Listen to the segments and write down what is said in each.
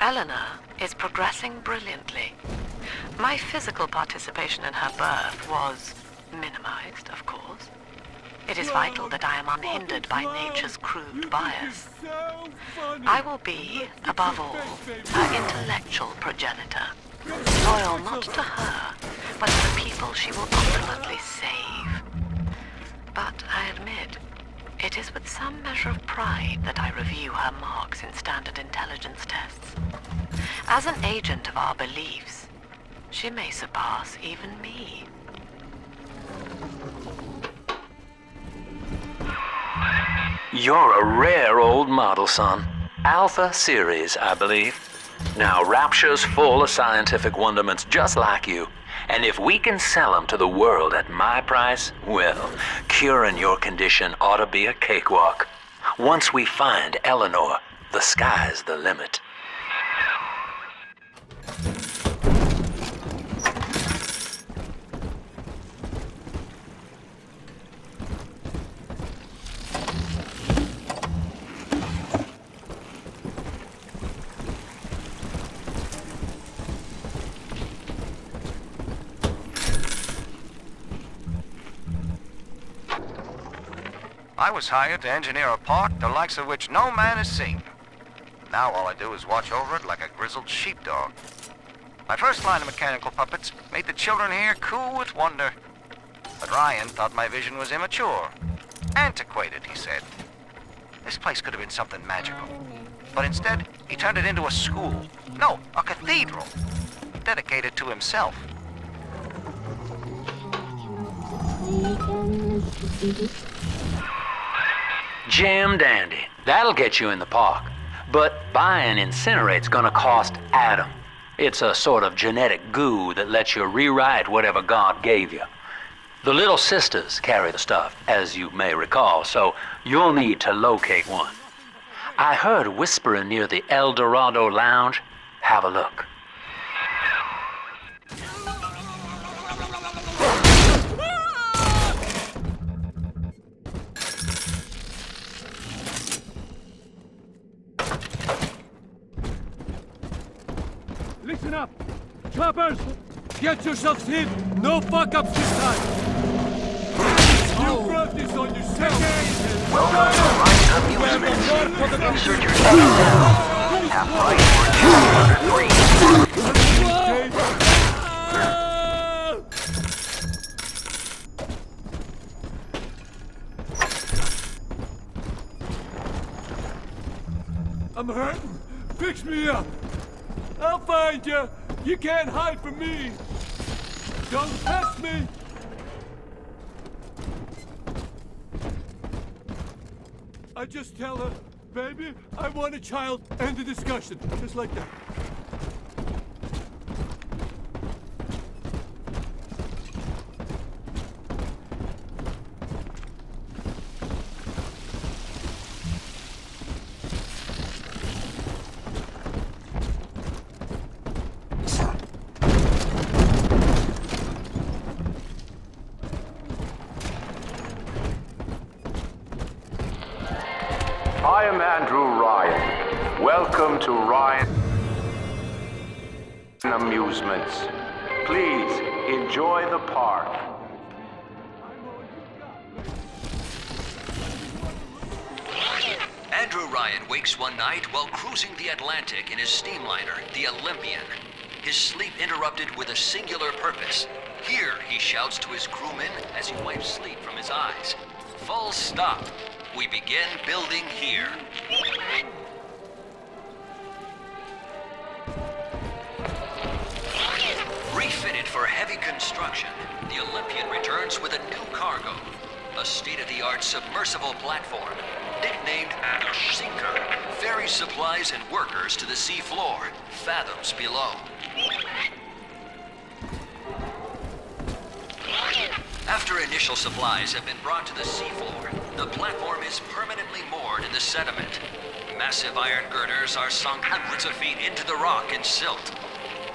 Eleanor is progressing brilliantly. My physical participation in her birth was minimized, of course. It is vital that I am unhindered by nature's crude bias. I will be, above all, her intellectual progenitor, loyal not to her, but to the people she will ultimately save. But I admit, it is with some measure of pride that I review her marks in standard intelligence tests. As an agent of our beliefs, she may surpass even me. You're a rare old model, son. Alpha series, I believe. Now, Rapture's full of scientific wonderments just like you. And if we can sell them to the world at my price, well, curing your condition ought to be a cakewalk. Once we find Eleanor, the sky's the limit. I was hired to engineer a park the likes of which no man has seen. Now all I do is watch over it like a grizzled sheepdog. My first line of mechanical puppets made the children here coo with wonder. But Ryan thought my vision was immature. Antiquated, he said. This place could have been something magical. But instead, he turned it into a school. No, a cathedral. Dedicated to himself. Jam dandy. That'll get you in the park. But buying Incinerate's gonna cost Adam. It's a sort of genetic goo that lets you rewrite whatever God gave you. The Little Sisters carry the stuff, as you may recall, so you'll need to locate one. I heard whispering near the El Dorado Lounge. Have a look. Listen up! Choppers! Get yourselves in! No fuck-ups this time! You brought this on yourself! Welcome to Ryan Amusements. Insert your ticket now. Half price for 203. I'm hurting. Fix me up. I'll find you. You can't hide from me. Don't test me. I just tell her, baby, I want a child. End the discussion. Just like that. I am Andrew Ryan. Welcome to Ryan Amusements. Please enjoy the park. Andrew Ryan wakes one night while cruising the Atlantic in his steamliner, the Olympian. His sleep interrupted with a singular purpose. Here, he shouts to his crewmen as he wipes sleep from his eyes. Full stop. We begin building here. Refitted for heavy construction, the Olympian returns with a new cargo. A state-of-the-art submersible platform, nicknamed the Sinker, ferries supplies and workers to the sea floor, fathoms below. After initial supplies have been brought to the seafloor, the platform is permanently moored in the sediment. Massive iron girders are sunk hundreds of feet into the rock and silt.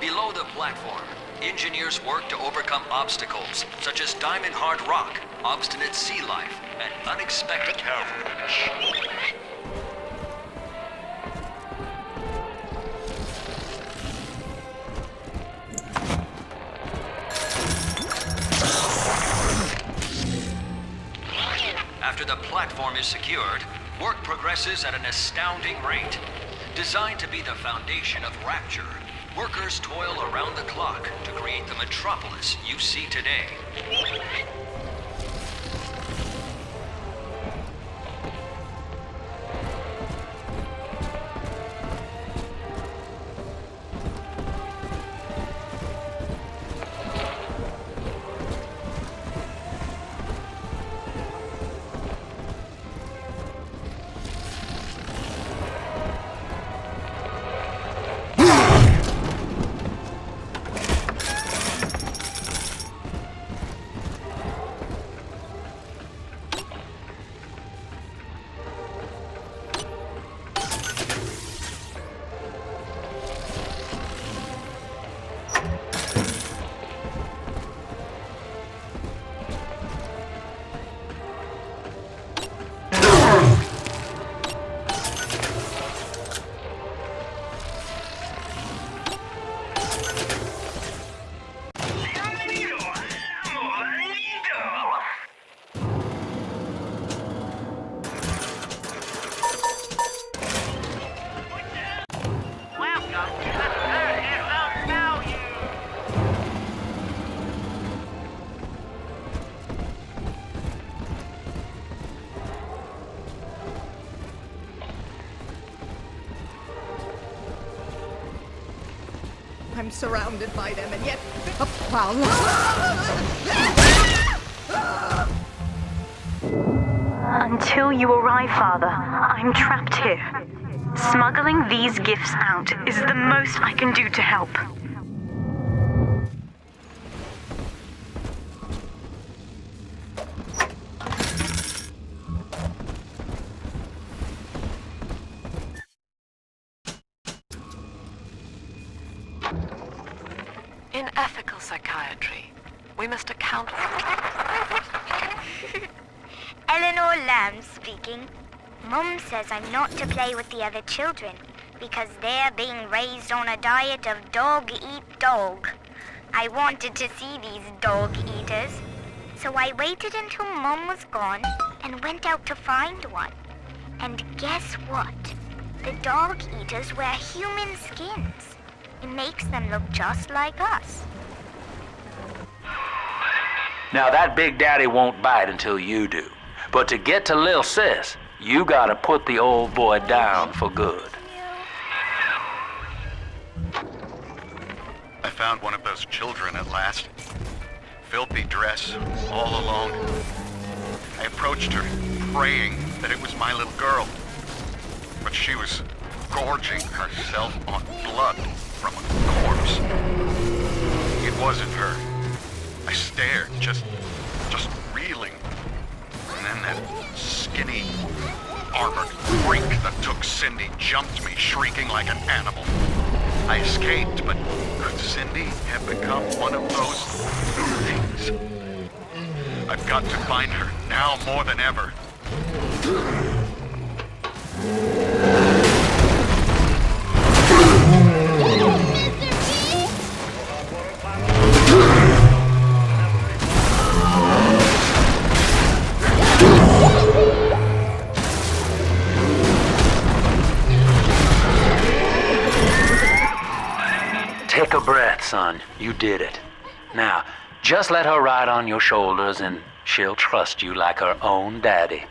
Below the platform, engineers work to overcome obstacles such as diamond-hard rock, obstinate sea life, and unexpected cavalry. After the platform is secured, work progresses at an astounding rate. Designed to be the foundation of Rapture, workers toil around the clock to create the metropolis you see today. I'm surrounded by them, and yet... Wow. Until you arrive, Father, I'm trapped here. Smuggling these gifts out is the most I can do to help. In ethical psychiatry, we must account for... Eleanor Lamb speaking. Mum says I'm not to play with the other children because they're being raised on a diet of dog-eat-dog. I wanted to see these dog-eaters, So I waited until Mom was gone and went out to find one. And guess what? The dog eaters wear human skins. It makes them look just like us. Now that Big Daddy won't bite until you do. But to get to Lil Sis, you gotta put the old boy down for good. I found one of those children at last. Filthy dress, all alone. I approached her, praying that it was my little girl. But she was gorging herself on blood from a corpse. It wasn't her. I stared, just reeling. And then that skinny, armored freak that took Cindy jumped me, shrieking like an animal. I escaped, but could Cindy have become one of those things? I've got to find her, now more than ever. Take a breath, son. You did it. Now, just let her ride on your shoulders and she'll trust you like her own daddy.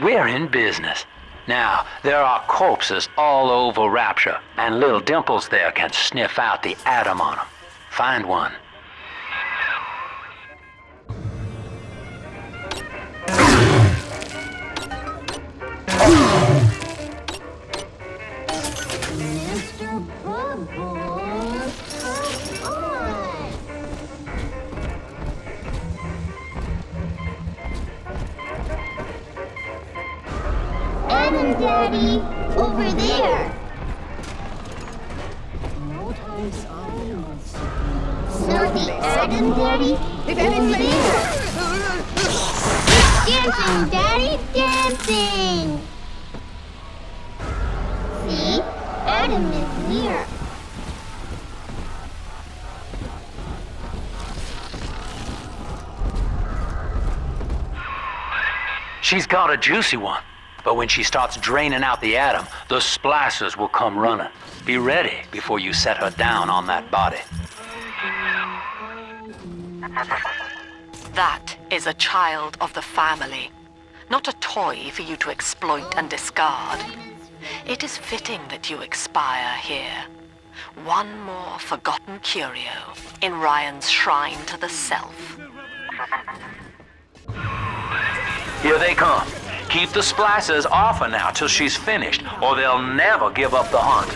We're in business. Now, there are corpses all over Rapture, and little Dimples there can sniff out the atom on them. Find one. Adam, Daddy! Over there! Not the Adam, Daddy? Over there! Dancing, Daddy! Dancing! See? Adam is near. She's got a juicy one. But when she starts draining out the atom, the splicers will come running. Be ready before you set her down on that body. That is a child of the family, not a toy for you to exploit and discard. It is fitting that you expire here. One more forgotten curio in Ryan's shrine to the self. Here they come. Keep the splicers off her now till she's finished, or they'll never give up the hunt.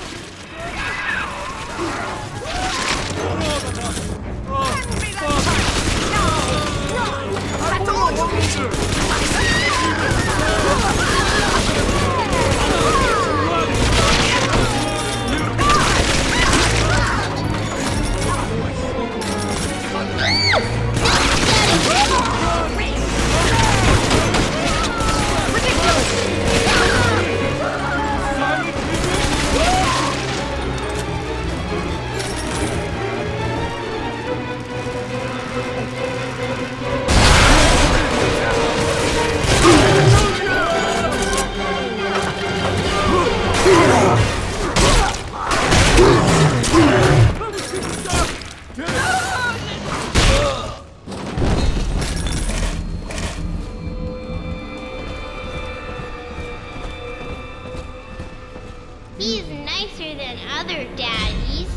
He's nicer than other daddies.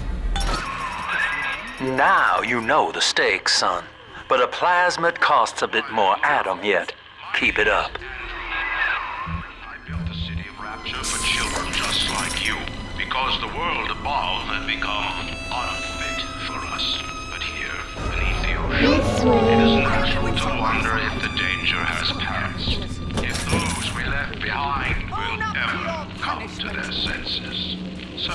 Now you know the stakes, son. But a plasmid costs a bit more atom yet. Keep it up. I built a city of Rapture for children just like you, because the world above had become unfit for us. But here, beneath the ocean, it is natural to wonder if the danger has passed. If those we left behind will ever come to their senses. So,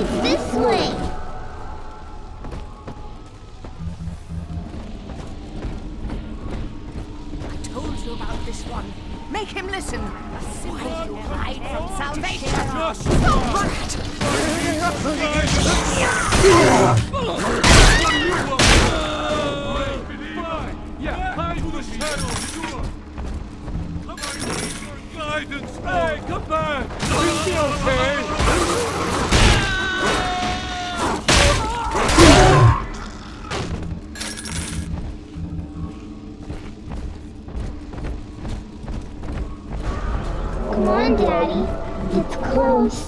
It's this way. I told you about this one. Make him listen. Why do you hide from salvation? Yeah, hide in the shadows, sure. Come on, guidance. Hey, come back. You'll be okay. Come on, Daddy. It's close.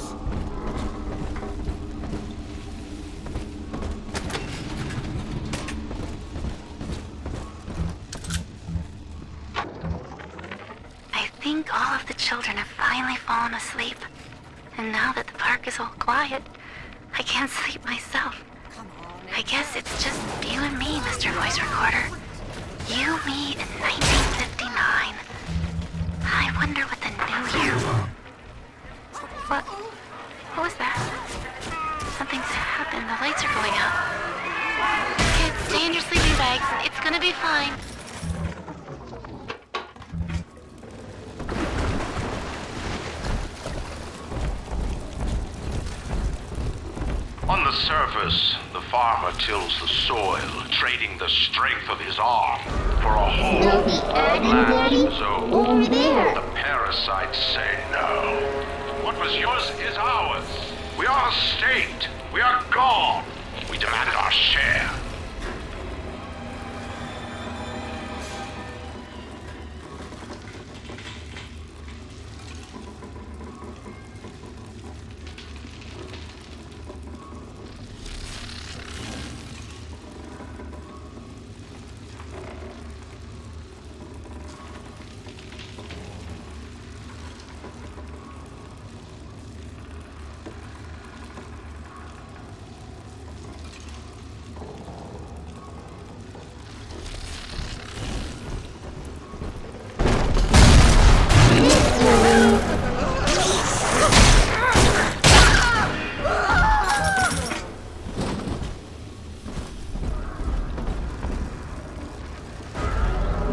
I think all of the children have finally fallen asleep. And now that the park is all quiet, I can't sleep myself. I guess it's just you and me, Mr. Voice Recorder. You, me, in 1959. I wonder what the new year will... What was that? Something's happened. The lights are going out. Kids, stay in your sleeping bags. It's gonna be fine. On the surface, the farmer tills the soil, trading the strength of his arm for a whole land of his own. Over there. The parasites say no. What was yours is ours. We are a state. We are gone. We demand our share.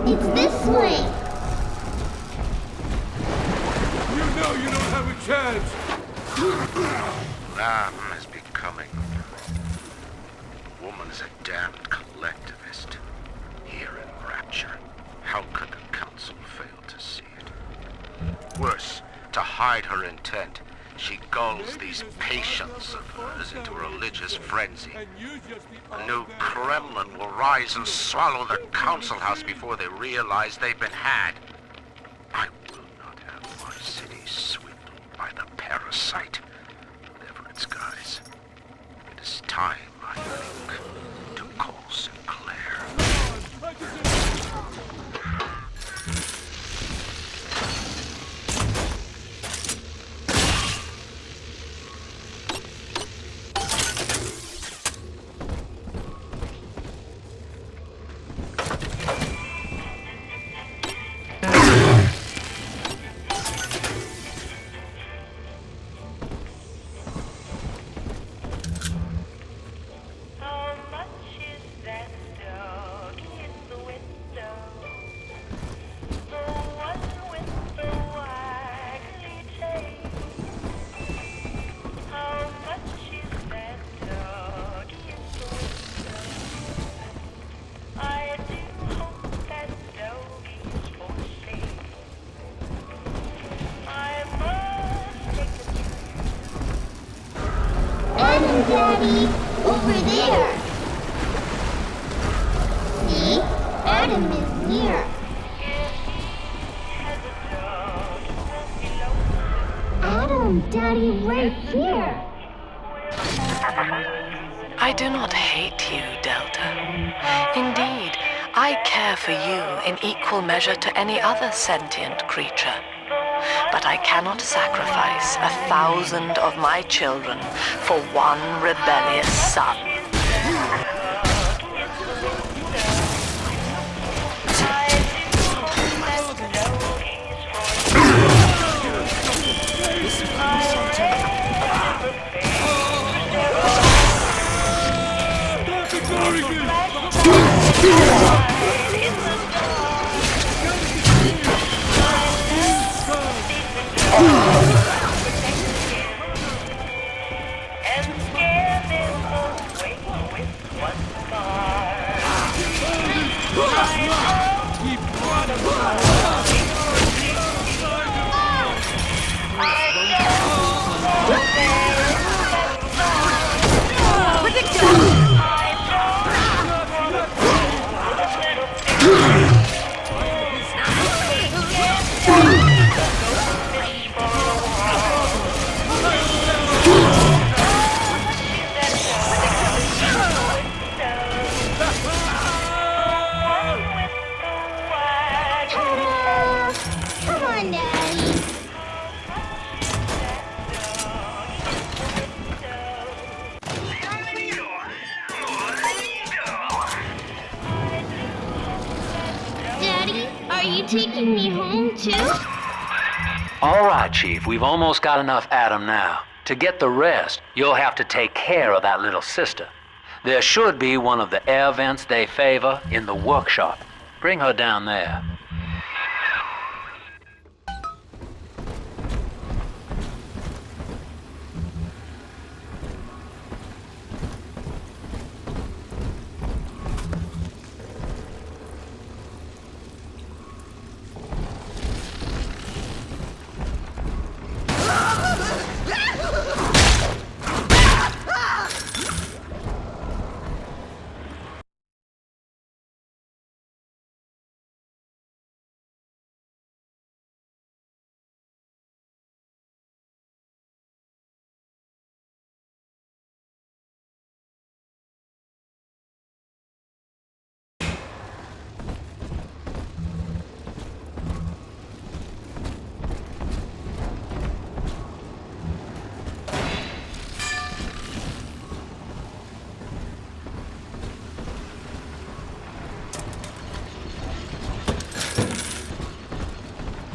It's this way. You know you don't have a chance. Man is becoming. Woman is a damned collectivist. Here in Rapture, how could the Council fail to see it? Worse, to hide her intent, she gulls these patients of hers into a religious frenzy. The new Kremlin will rise and swallow the Council House before they realize they've been had. I will not have my city swindled by the parasite, whatever its guise. It is time, I think, to call Sinclair. Daddy, over there. See? Adam is here. Adam, Daddy, right here. I do not hate you, Delta. Indeed, I care for you in equal measure to any other sentient creature. But I cannot sacrifice 1,000 of my children for one rebellious son. you taking me home, too? All right, Chief, we've almost got enough Adam now. To get the rest, you'll have to take care of that little sister. There should be one of the air vents they favor in the workshop. Bring her down there.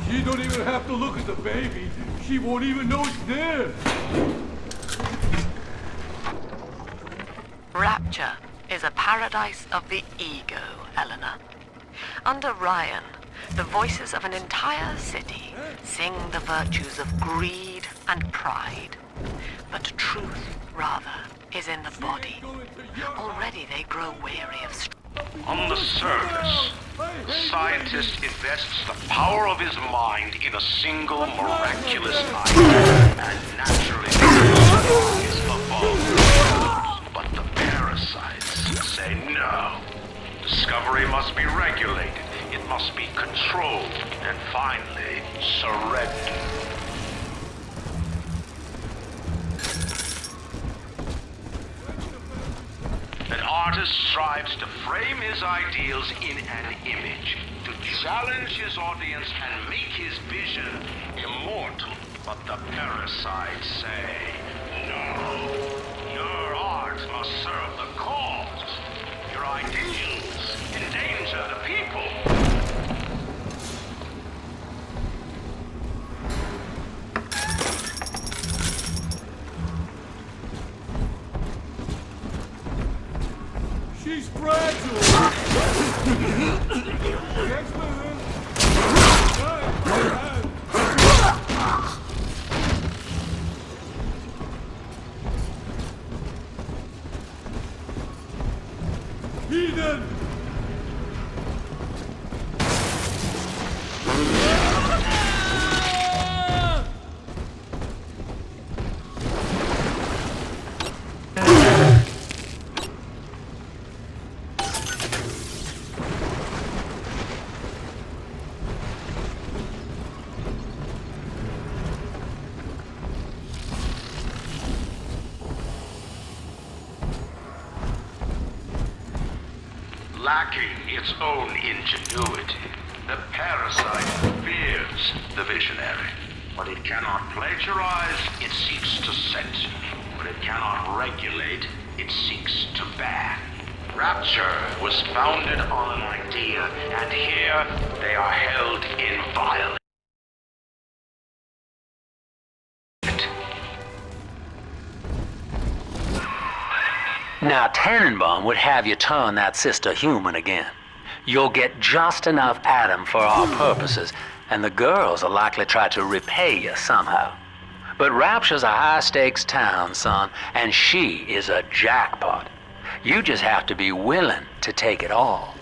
She don't even have to look at the baby. She won't even know it's there. Rapture is a paradise of the ego, Eleanor. Under Ryan, the voices of an entire city sing the virtues of greed and pride. But truth, rather, is in the body. Already they grow weary of On the surface, the scientist invests the power of his mind in a single miraculous idea, and naturally is above. But the parasites say no. Discovery must be regulated, it must be controlled, and finally, surrendered. An artist strives to frame his ideals in an image, to challenge his audience and make his vision immortal. But the parasites say, no, your art must serve the cause. Your ideals endanger the people. She's fragile. Yes, man. Heathen! Lacking its own ingenuity, the parasite fears the visionary. What it cannot plagiarize, it seeks to censor. What it cannot regulate, it seeks to ban. Rapture was founded on an idea, and here they are held inviolate. Now, Tannenbaum would have you turn that sister human again. You'll get just enough Adam for our purposes, and the girls will likely try to repay you somehow. But Rapture's a high-stakes town, son, and she is a jackpot. You just have to be willing to take it all.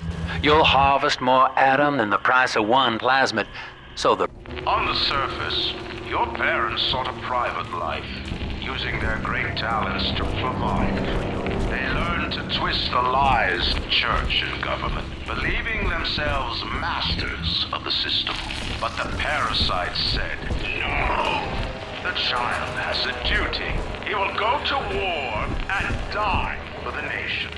You'll harvest more Adam than the price of one plasmid, so the... On the surface, your parents sought a private life, using their great talents to provide for you. They learned to twist the lies of church and government, believing themselves masters of the system. But the parasites said, no. The child has a duty. He will go to war and die for the nation.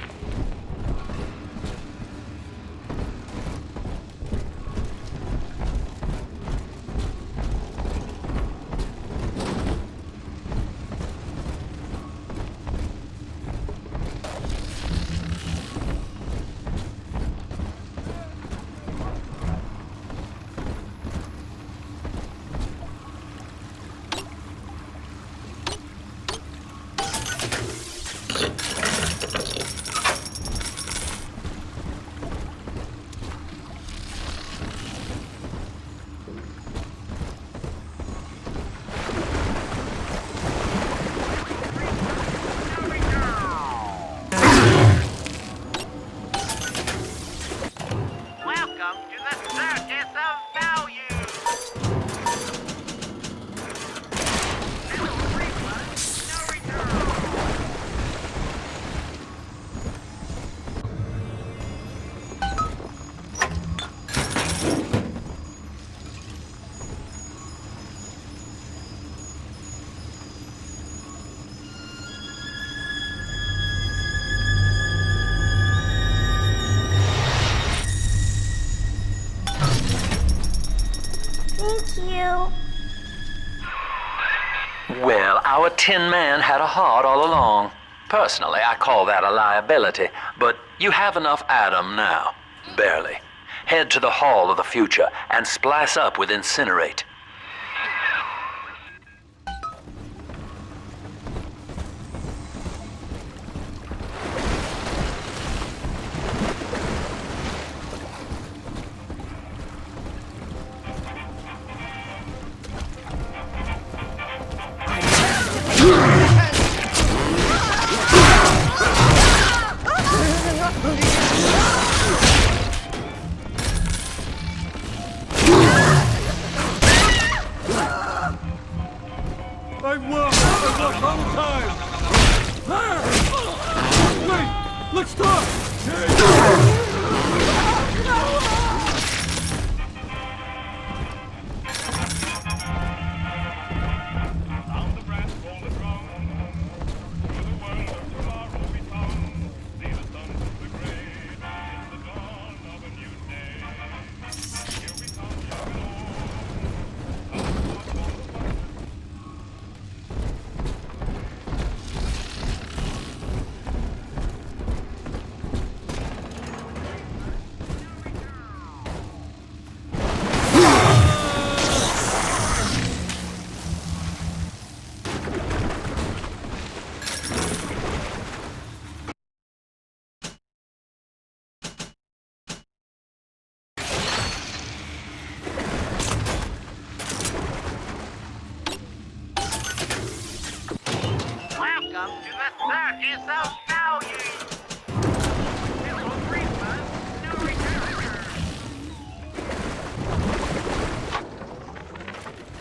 Welcome to the Circus of Value! Thank you. Well, our Tin Man had a heart all along. Personally, I call that a liability, but you have enough Adam now. Barely. Head to the Hall of the Future and splice up with Incinerate. I've lost all the time! Wait! Let's talk! Welcome to the Circus of Value! New return.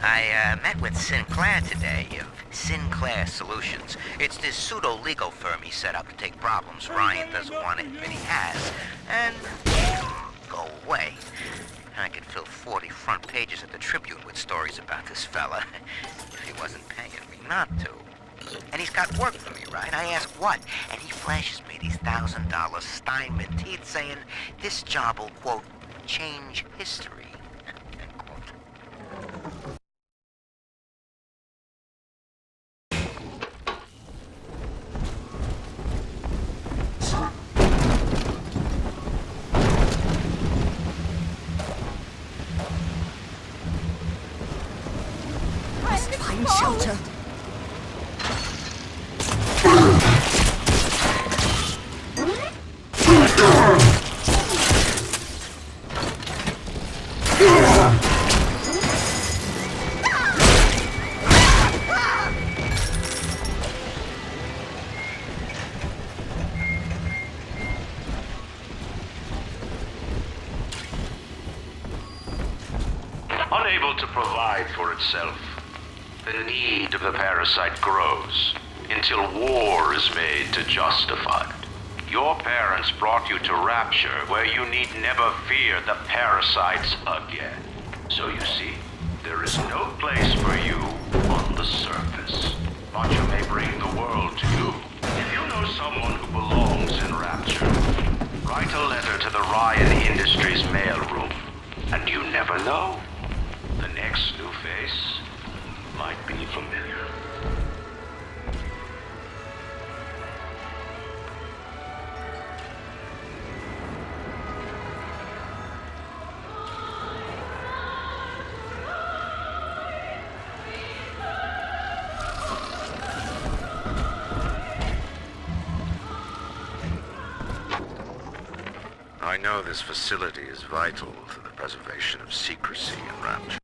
I met with Sinclair today of Sinclair Solutions. It's this pseudo-legal firm he set up to take problems Ryan doesn't want to admit he has, and go away. I could fill 40 front pages of the Tribune with stories about this fella, if he wasn't paying me not to. And he's got work for me, right? I ask what? And he flashes me these $1,000 Steinman teeth saying this job will, quote, change history, end quote. Must find shelter. Unable to provide for itself, the need of the parasite grows until war is made to justify it. Your parents brought you to Rapture, where you need never fear the parasites again. So you see, there is no place for you on the surface. Rapture may bring the world to you. If you know someone who belongs in Rapture, write a letter to the Ryan Industries mailroom, and you never know. The next new face might be familiar. I know this facility is vital to the preservation of secrecy in Rapture.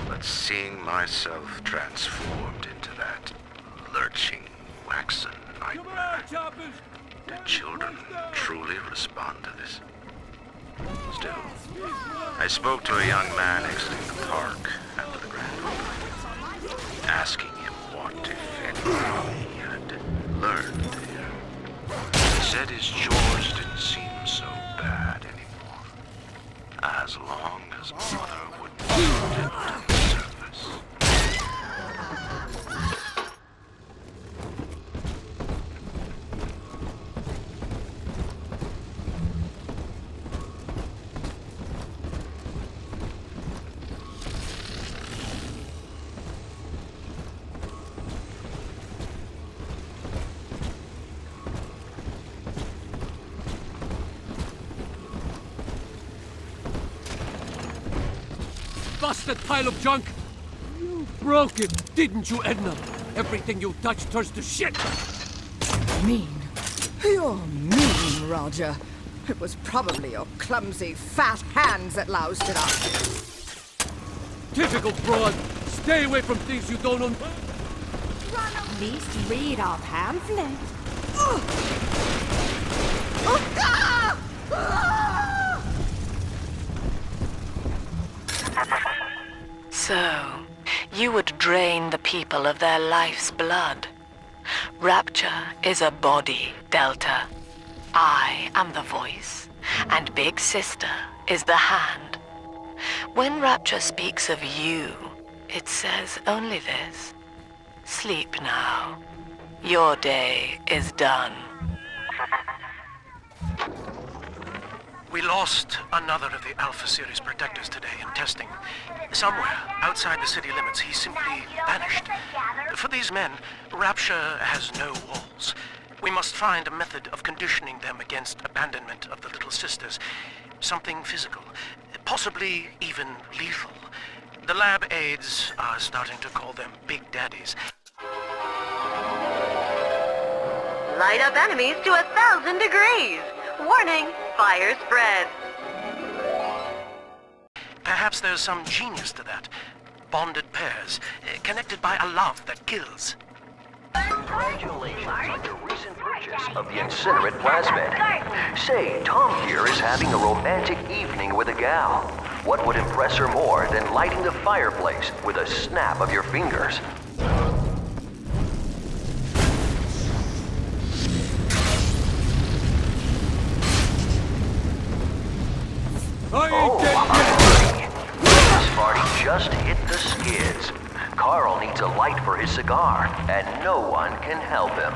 But seeing myself transformed into that lurching, waxen nightmare, did children truly respond to this? Still, I spoke to a young man exiting the park after the grand opening, asking him what, if anything, he had learned here. He said his chores didn't seem so bad anymore, as long as Mother would bring them to the surface. Busted pile of junk! You broke it, didn't you, Edna? Everything you touch turns to shit! Mean. You're mean, Roger. It was probably your clumsy, fat hands that loused it up. Typical broad. Stay away from things you don't own. At least read our pamphlet. So, you would drain the people of their life's blood. Rapture is a body, Delta. I am the voice, and Big Sister is the hand. When Rapture speaks of you, it says only this. Sleep now. Your day is done. We lost another of the Alpha Series protectors today in testing. Somewhere outside the city limits, he simply vanished. For these men, Rapture has no walls. We must find a method of conditioning them against abandonment of the Little Sisters. Something physical, possibly even lethal. The lab aides are starting to call them Big Daddies. Light up enemies to 1,000 degrees. Warning, fire spreads. Perhaps there's some genius to that. Bonded pairs, connected by a love that kills. Congratulations on your recent purchase of the incinerate plasmid. Say, Tom here is having a romantic evening with a gal. What would impress her more than lighting the fireplace with a snap of your fingers? This party just hit the skids. Carl needs a light for his cigar, and no one can help him.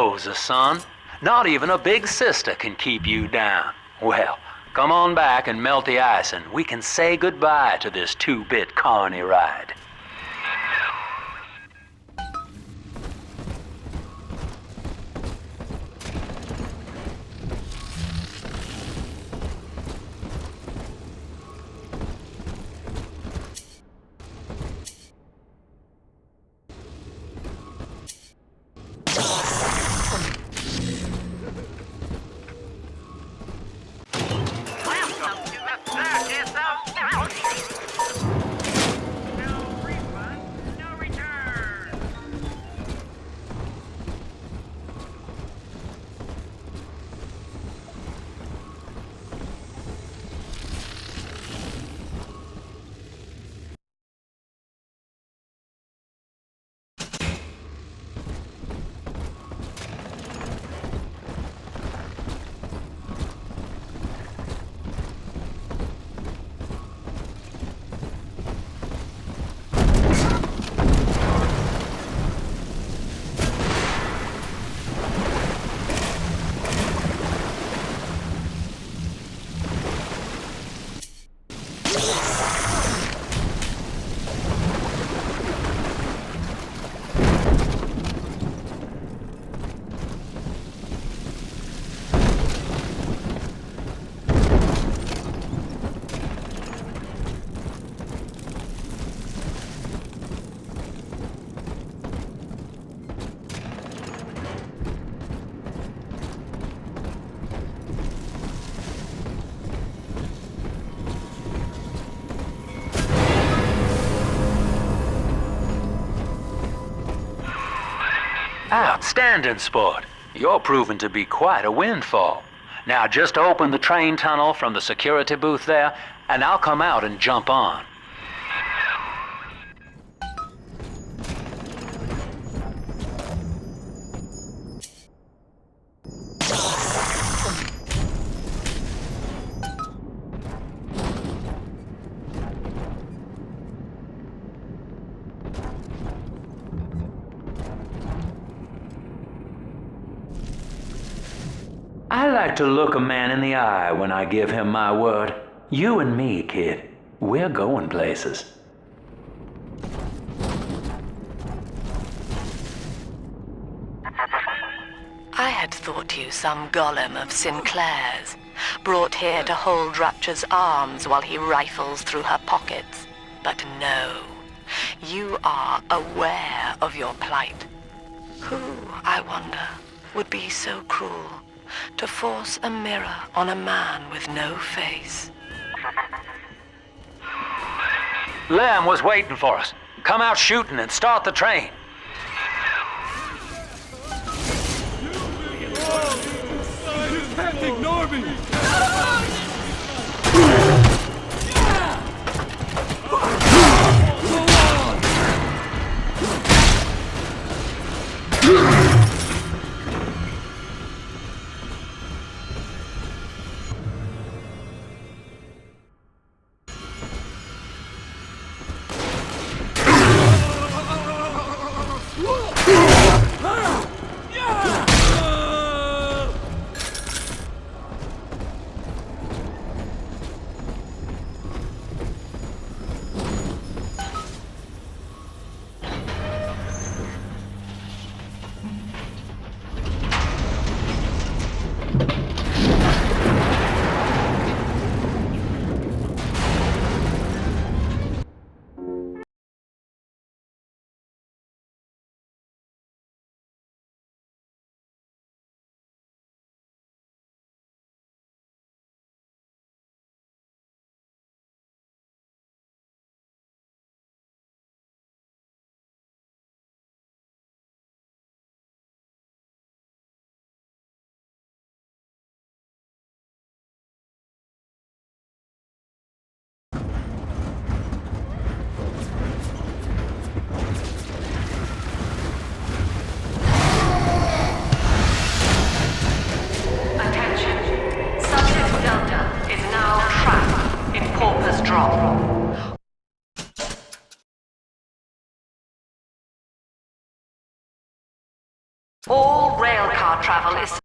Rosa, son. Not even a big sister can keep you down. Well, come on back and melt the ice and we can say goodbye to this two-bit carny ride. Welcome to the circus of no refund, no return. Outstanding, sport. You're proving to be quite a windfall. Now just open the train tunnel from the security booth there, and I'll come out and jump on. I like to look a man in the eye when I give him my word. You and me, kid, we're going places. I had thought you some golem of Sinclair's, brought here to hold Rapture's arms while he rifles through her pockets. But no, you are aware of your plight. Who, I wonder, would be so cruel to force a mirror on a man with no face? Lamb was waiting for us. Come out shooting and start the train. You can't ignore me! All railcar travel is